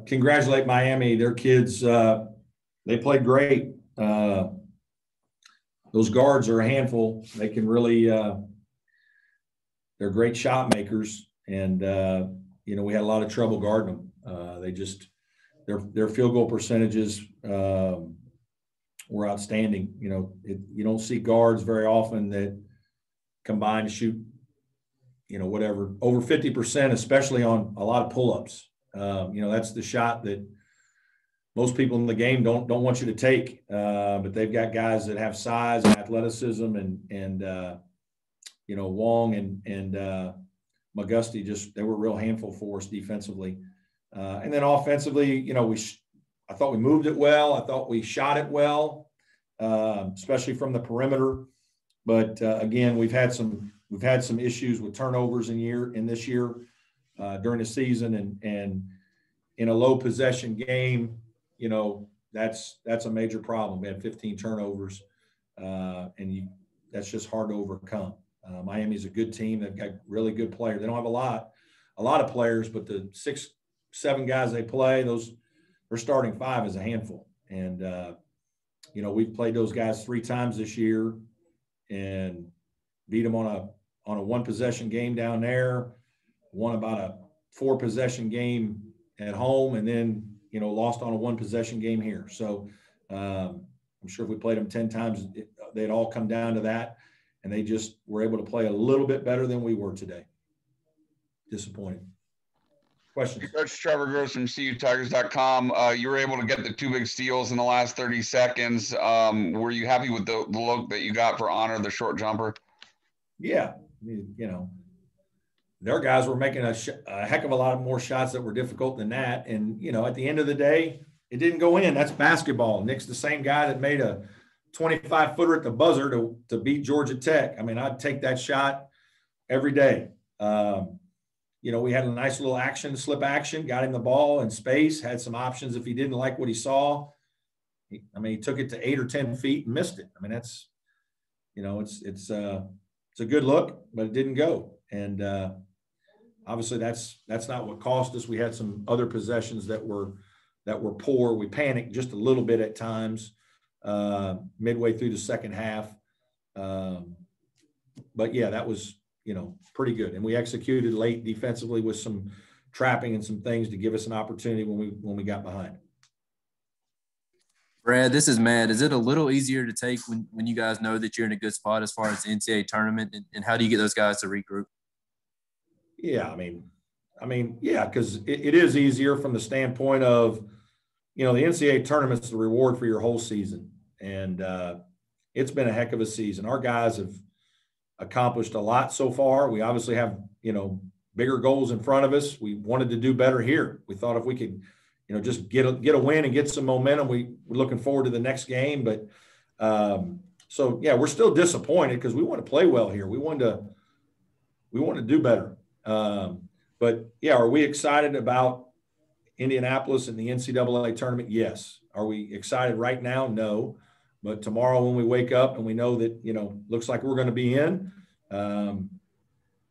congratulate Miami. Their kids, they played great. Those guards are a handful. They can really, they're great shot makers. And, we had a lot of trouble guarding them. Their field goal percentages were outstanding. You don't see guards very often that combine to shoot, whatever, over 50%, especially on a lot of pull-ups. That's the shot that most people in the game don't want you to take. But they've got guys that have size and athleticism, and Wong and McGusty, they were a real handful for us defensively. And then offensively, I thought we moved it well. I thought we shot it well, especially from the perimeter. But again, we've had some issues with turnovers in this year during the season, and in a low possession game, that's a major problem. We had 15 turnovers, and that's just hard to overcome. Miami's a good team. They've got really good players. They don't have a lot of players, but the 6-7 guys they play, their starting five is a handful. And we've played those guys 3 times this year and beat them on a 1-possession game down there, won about a 4-possession game at home, and then lost on a 1-possession game here. So I'm sure if we played them 10 times, they'd all come down to that. And they just were able to play a little bit better than we were today. Disappointing. Questions? Coach Trevor Gross from CUTigers.com. You were able to get the 2 big steals in the last 30 seconds. Were you happy with the look that you got for Honor, the short jumper? Yeah. Their guys were making a heck of a lot more shots that were difficult than that. And, at the end of the day, it didn't go in. That's basketball. Nick's the same guy that made a 25-footer at the buzzer to beat Georgia Tech. I mean, I'd take that shot every day. We had a nice little slip action, got him the ball in space, had some options if he didn't like what he saw. He took it to 8 or 10 feet and missed it. I mean, that's, it's a good look, but it didn't go. And obviously that's not what cost us. We had some other possessions that were poor. We panicked just a little bit at times. Midway through the second half. But yeah, that was, pretty good. And we executed late defensively with some trapping and some things to give us an opportunity when we got behind. Brad, this is Matt. Is it a little easier to take when you guys know that you're in a good spot as far as the NCAA tournament, and how do you get those guys to regroup? Yeah, yeah, because it is easier from the standpoint of, the NCAA tournament's the reward for your whole season. And it's been a heck of a season. Our guys have accomplished a lot so far. We obviously have, bigger goals in front of us. We wanted to do better here. We thought if we could, just get a win and get some momentum, we're looking forward to the next game. But so, yeah, we're still disappointed because we want to play well here. We want to do better. But, yeah, are we excited about Indianapolis and the NCAA tournament? Yes. Are we excited right now? No. But tomorrow when we wake up and we know that, looks like we're going to be in,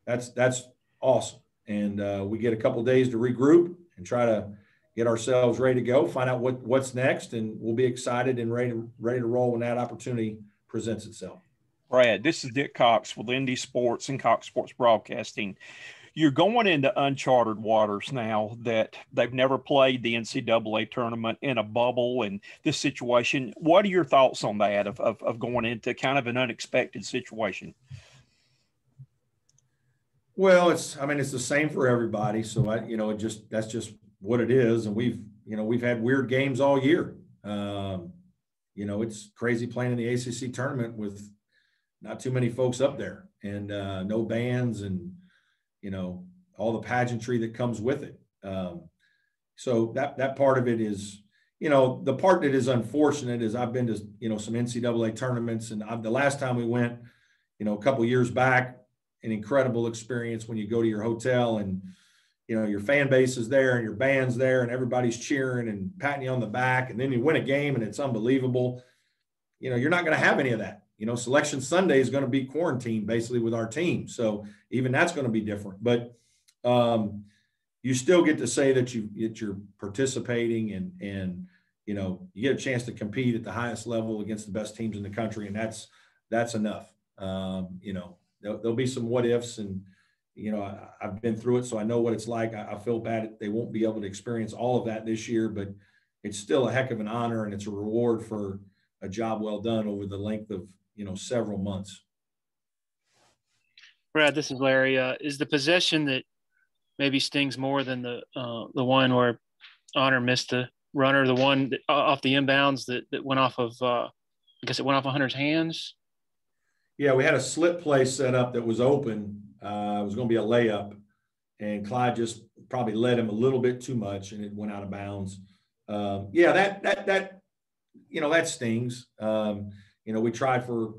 that's awesome. And we get a couple of days to regroup and try to get ourselves ready to go, find out what's next, and we'll be excited and ready to roll when that opportunity presents itself. Brad, this is Dick Cox with Indy Sports and Cox Sports Broadcasting. You're going into uncharted waters now that they've never played the NCAA tournament in a bubble and this situation. What are your thoughts on that of going into kind of an unexpected situation? Well, it's the same for everybody. So that's just what it is. And we've had weird games all year. It's crazy playing in the ACC tournament with not too many folks up there and no bands and, all the pageantry that comes with it. So that part of it is, the part that is unfortunate is I've been to, some NCAA tournaments, and the last time we went, a couple of years back, an incredible experience when you go to your hotel and, your fan base is there and your band's there and everybody's cheering and patting you on the back, and then you win a game and it's unbelievable. You're not going to have any of that. Selection Sunday is going to be quarantined basically with our team. So even that's going to be different. But, you still get to say that you're participating and you know, you get a chance to compete at the highest level against the best teams in the country, and that's enough. You know, there'll be some what ifs, and you know, I've been through it, so I know what it's like. I feel bad they won't be able to experience all of that this year, but it's still a heck of an honor, and it's a reward for a job well done over the length of, you know, several months. Brad, this is Larry. Is the possession that maybe stings more than the one where Honor missed the runner, the one that, off the inbounds that went off of, I guess it went off of Hunter's hands? Yeah, we had a slip play set up that was open. It was going to be a layup, and Clyde just probably led him a little bit too much, and it went out of bounds. Yeah, that you know, that stings. You know, we tried for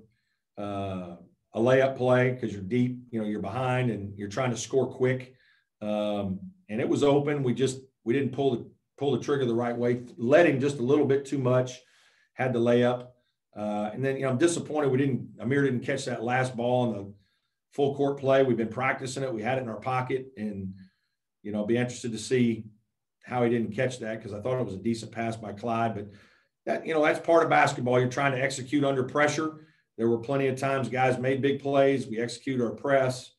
a layup play because you're deep, you know, you're behind and you're trying to score quick. And it was open. We didn't pull the trigger the right way, led him just a little bit too much, had the layup. And then, you know, I'm disappointed Amir didn't catch that last ball in the full court play. We've been practicing it. We had it in our pocket, and, you know, I'll be interested to see how he didn't catch that, because I thought it was a decent pass by Clyde. But that, you know, that's part of basketball. You're trying to execute under pressure. There were plenty of times guys made big plays. We executed our press.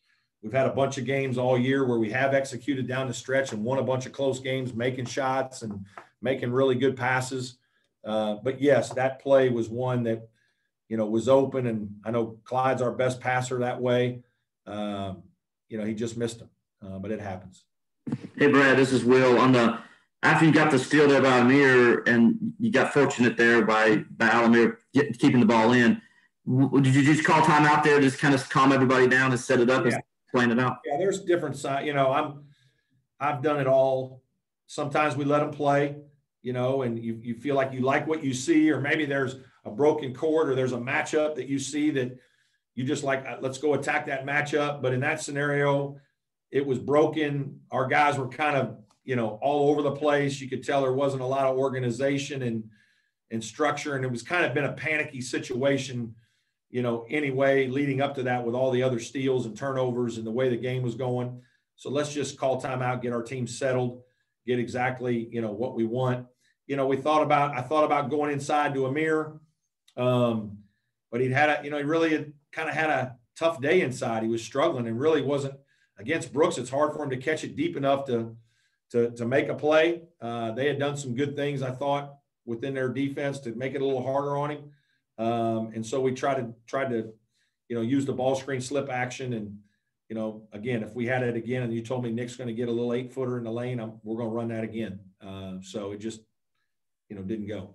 We've had a bunch of games all year where we have executed down the stretch and won a bunch of close games, making shots and making really good passes. But yes, that play was one that, you know, was open, and I know Clyde's our best passer that way. You know, he just missed him, but it happens. Hey, Brad, this is Will. After you got the steal there by Amir, and you got fortunate there by Alamir keeping the ball in, did you just call timeout there, just kind of calm everybody down and set it up and plan it out? Yeah, there's different sides. You know, I've done it all. Sometimes we let them play, you know, and you feel like you like what you see, or maybe there's a broken court or there's a matchup that you see that you just like, let's go attack that matchup. But in that scenario, it was broken. Our guys were kind of, you know, all over the place. You could tell there wasn't a lot of organization and structure, and it was kind of been a panicky situation, you know, anyway, leading up to that with all the other steals and turnovers and the way the game was going. So let's just call timeout, get our team settled, get exactly, you know, what we want. You know, I thought about going inside to Amir, but he really had kind of had a tough day inside. He was struggling and really wasn't against Brooks. It's hard for him to catch it deep enough to make a play. They had done some good things, I thought, within their defense to make it a little harder on him. And so we tried to, you know, use the ball screen slip action. And, you know, again, if we had it again and you told me Nick's going to get a little 8-footer in the lane, we're going to run that again. So it just, you know, didn't go.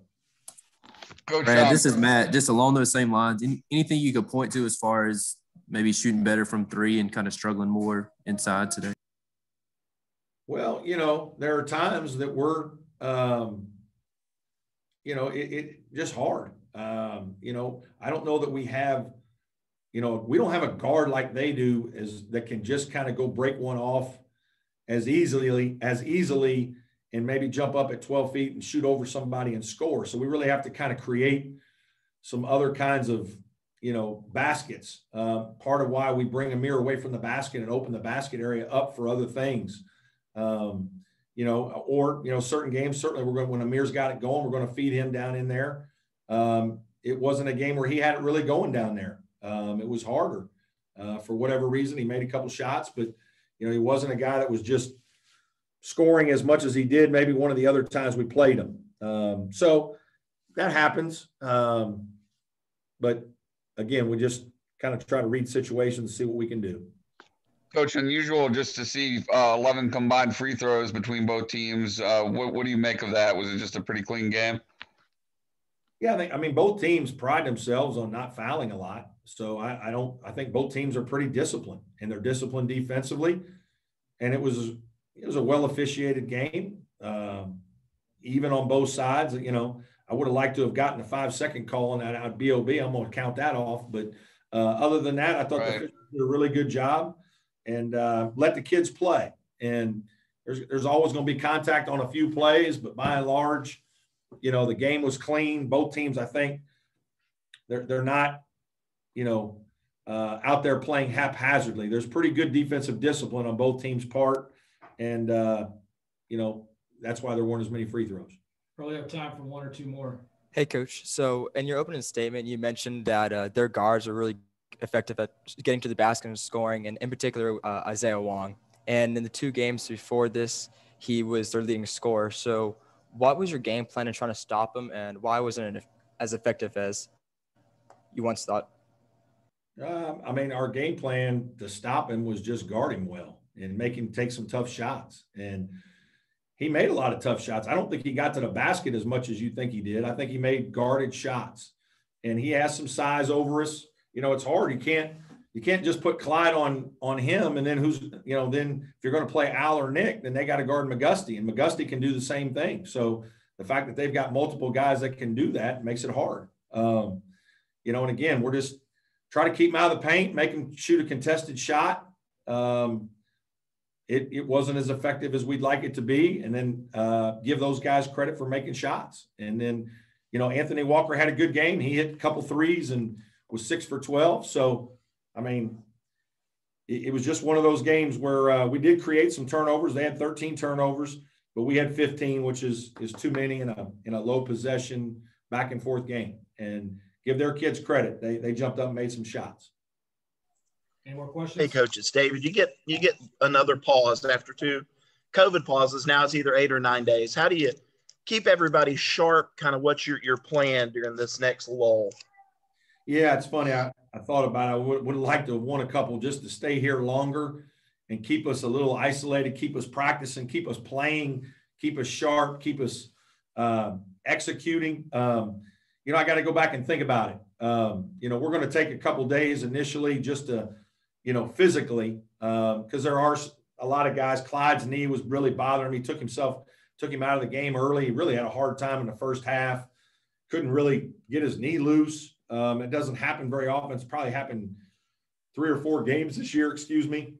Coach, Brad, this is Matt. Just along those same lines, anything you could point to as far as maybe shooting better from three and kind of struggling more inside today? Well, you know, there are times that we're, you know, it just hard. You know, I don't know that we have, you know, we don't have a guard like they do that can just kind of go break one off as easily and maybe jump up at 12 feet and shoot over somebody and score. So we really have to kind of create some other kinds of, you know, baskets. Part of why we bring Amir away from the basket and open the basket area up for other things. You know, or, you know, certain games, certainly when Amir's got it going, we're going to feed him down in there. It wasn't a game where he had it really going down there. It was harder for whatever reason. He made a couple shots, but, you know, he wasn't a guy that was just scoring as much as he did maybe one of the other times we played him. So that happens. But again, we just kind of try to read situations and see what we can do. Coach, unusual just to see 11 combined free throws between both teams. What do you make of that? Was it just a pretty clean game? Yeah, I mean, both teams pride themselves on not fouling a lot. So I think both teams are pretty disciplined, and they're disciplined defensively. And it was a well officiated game, even on both sides. You know, I would have liked to have gotten a 5-second call on that out BOB. I'm going to count that off. But other than that, I thought the officials did a really good job. And let the kids play. And there's always going to be contact on a few plays, but by and large, you know, the game was clean. Both teams, I think, they're not, you know, out there playing haphazardly. There's pretty good defensive discipline on both teams' part, And, you know, that's why there weren't as many free throws. Probably have time for one or two more. Hey, Coach. So in your opening statement, you mentioned that their guards are really effective at getting to the basket and scoring, and in particular, Isaiah Wong. And in the 2 games before this, he was their leading scorer. So what was your game plan in trying to stop him, and why wasn't it as effective as you once thought? I mean, our game plan to stop him was just guard him well and make him take some tough shots. And he made a lot of tough shots. I don't think he got to the basket as much as you think he did. I think he made guarded shots, and he has some size over us. You know, it's hard. You can't just put Clyde on him, and then then if you're going to play Al or Nick, then they got to guard McGusty, and McGusty can do the same thing. So the fact that they've got multiple guys that can do that makes it hard. You know, and again, we're just try to keep him out of the paint, make him shoot a contested shot. It wasn't as effective as we'd like it to be, and then give those guys credit for making shots. And then, you know, Anthony Walker had a good game. He hit a couple threes and was 6 for 12. So, I mean, it was just one of those games where we did create some turnovers. They had 13 turnovers, but we had 15, which is too many in a low possession back and forth game. And give their kids credit. They jumped up and made some shots. Any more questions? Hey, Coach, it's David. You get another pause after 2 COVID pauses. Now it's either 8 or 9 days. How do you keep everybody sharp? Kind of what's your plan during this next lull? Yeah, it's funny. I thought about it. I would have liked to have won a couple just to stay here longer and keep us a little isolated, keep us practicing, keep us playing, keep us sharp, keep us executing. You know, I got to go back and think about it. You know, we're going to take a couple days initially just to, you know, physically, because there are a lot of guys. Clyde's knee was really bothering me. Took him out of the game early. He really had a hard time in the first half. Couldn't really get his knee loose. It doesn't happen very often. It's probably happened 3 or 4 games this year. Excuse me.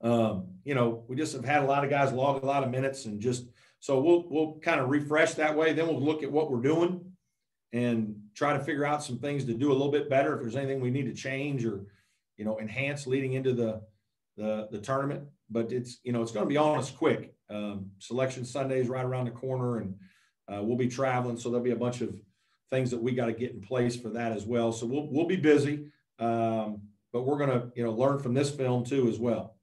You know, we just have had a lot of guys log a lot of minutes, and just so we'll kind of refresh that way. Then we'll look at what we're doing and try to figure out some things to do a little bit better. If there's anything we need to change or, you know, enhance leading into the tournament. But it's, you know, it's going to be on us quick. Selection Sunday is right around the corner, and we'll be traveling. So there'll be a bunch of things that we got to get in place for that as well. So we'll be busy, but we're going to, you know, learn from this film too as well.